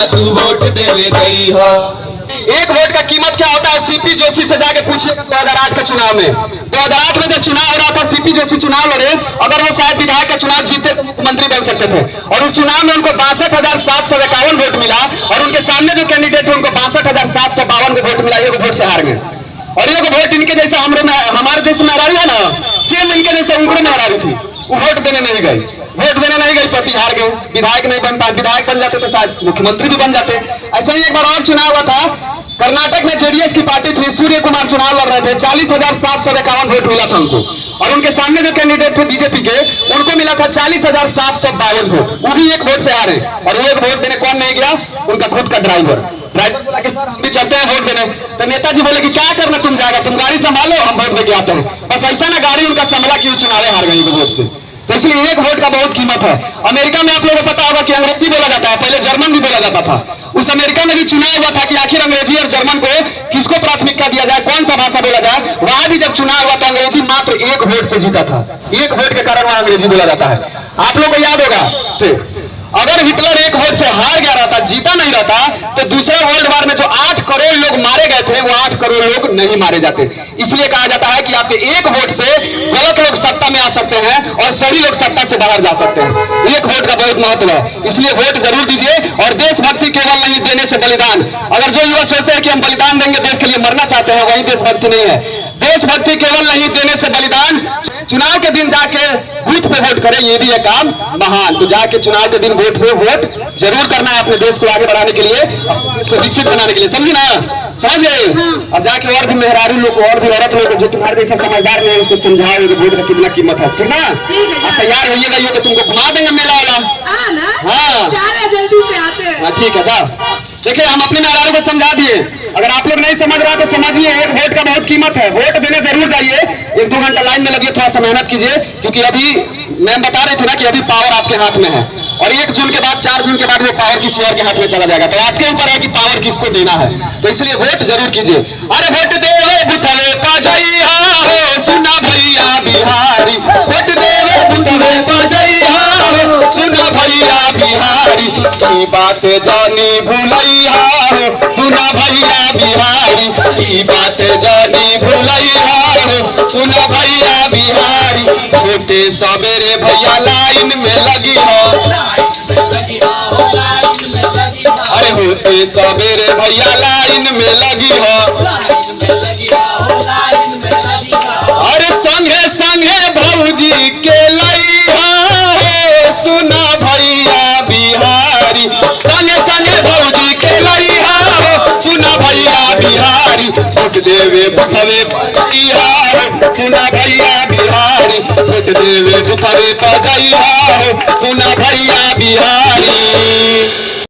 तू वोट देवे गई हो। एक वोट का कीमत क्या होता है सीपी जोशी से जाके पूछिएगा 2008 के चुनाव में। 2008 में जब चुनाव हो रहा था सीपी जोशी चुनाव लड़े, अगर वो शायद विधायक का चुनाव जीते तो मुख्यमंत्री बन सकते थे। और उस चुनाव में उनको 62,751 वोट मिला और उनके सामने जो कैंडिडेट थे उनको 62,752 वोट मिला। एक वोट से हार गए। और एक वोट इनके जैसे हमारे देश में हरारी है ना, सेम इनके जैसे उनको में हरारी थी। वो वोट देने नहीं गई, वोट देने नहीं गई, पति हार गए, विधायक नहीं बन पाए। विधायक बन जाते तो शायद मुख्यमंत्री भी बन जाते। ऐसे ही एक बार और चुनाव हुआ था कर्नाटक में, जेडीएस की पार्टी थी, सूर्य कुमार चुनाव लड़ रहे थे। 40,751 वोट मिला था उनको। और उनके सामने जो कैंडिडेट थे बीजेपी के, उनको मिला था 40,752 वोट। वो भी एक वोट से हारे। और वो एक वोट देने कौन नहीं गया? उनका खुद का ड्राइवर बोला कि सर हम भी चलते हैं वोट देने। तो नेताजी बोले कि क्या करना तुम जाएगा, तुम गाड़ी संभालो, हम वोट देके आते हैं। बस ऐसा ना गाड़ी उनका संभला कि चुनाव हार गई वोट से। तो इसलिए एक वोट का बहुत कीमत है। अमेरिका में आप लोगों को पता होगा कि अंग्रेजी बोला जाता है, पहले जर्मन भी बोला जाता था। उस अमेरिका में भी चुनाव हुआ था कि आखिर अंग्रेजी और जर्मन को किसको प्राथमिकता दिया जाए, कौन सा भाषा बोला जाए। वहां भी जब चुनाव हुआ तो अंग्रेजी मात्र एक वोट से जीता था। एक वोट के कारण वहां अंग्रेजी बोला जाता है। आप लोग को याद होगा अगर हिटलर एक वोट से हार गया रहता, जीता नहीं रहता, तो दूसरे वर्ल्ड वार में जो 8 करोड़ लोग मारे गए थे वो 8 करोड़ लोग नहीं मारे जाते। इसलिए कहा जाता है कि आपके एक वोट से गलत लोग सत्ता में आ सकते हैं और सही लोग सत्ता से बाहर जा सकते हैं। एक वोट का बहुत महत्व है, इसलिए वोट जरूर दीजिए। और देशभक्ति केवल नहीं देने से बलिदान। अगर जो युवा सोचते हैं कि हम बलिदान देंगे, देश के लिए मरना चाहते हैं, वही देशभक्ति नहीं है। देशभक्ति केवल नहीं देने से बलिदान। चुनाव के दिन जाके बूथ पे वोट करें, ये भी है काम महान। तो जाके चुनाव के दिन वोट जरूर करना है अपने देश को आगे बढ़ाने के लिए, देश को विकसित बनाने के लिए। समझी ना? समझ गए? और जाके और भी मेहरारू लोग को और भी औरत लोग जो तुम्हारे जैसा समझदार नहीं है उसको समझाओ कि वोट का कितना कीमत है। ठीक ना? तैयार होइएगा, ये तो तुमको घुमा देंगे मेला वाला। हाँ जल्दी से आते हैं। ठीक है, जाओ। देखिए हम अपने मेहरारू को समझा दिए। अगर आप लोग नहीं समझ रहा तो समझिए, एक वोट का बहुत कीमत है। वोट देने जरूर जाइए। 1-2 घंटा लाइन में लगिए, थोड़ा सा मेहनत कीजिए, क्योंकि अभी मैम बता रही थी ना कि अभी पावर आपके हाथ में है। और 1 जून के बाद 4 जून के बाद वो पावर किसी और के हाथ में चला जाएगा। तो आपके ऊपर है कि पावर किसको देना है। तो इसलिए वोट जरूर कीजिए। अरे वोट दे बुथवे पजैया हो, सुना भैया बिहारी। वोट दे बुथवे पजैया हो, सुना भैया बिहारी। की बात जानी भूलैया हो, सुना भैया बिहारी। की बात जानी भूलैया हो, सुना भैया बिहारी। छोटे सवेरे भैया लाइन में लगी हो। अरे होते सवेरे भैया लाइन में लगी हो। अरे संगे संगे भौजी के लैया हो, सुना भैया बिहारी। संगे संगे भौजी के लैया हो, सुना भैया बिहारी। वोट देवे बुथवे पजैया हो, सुना भैया बिहारी। वोट देवे बुथवे पजैया हो, सुना भैया बिहारी।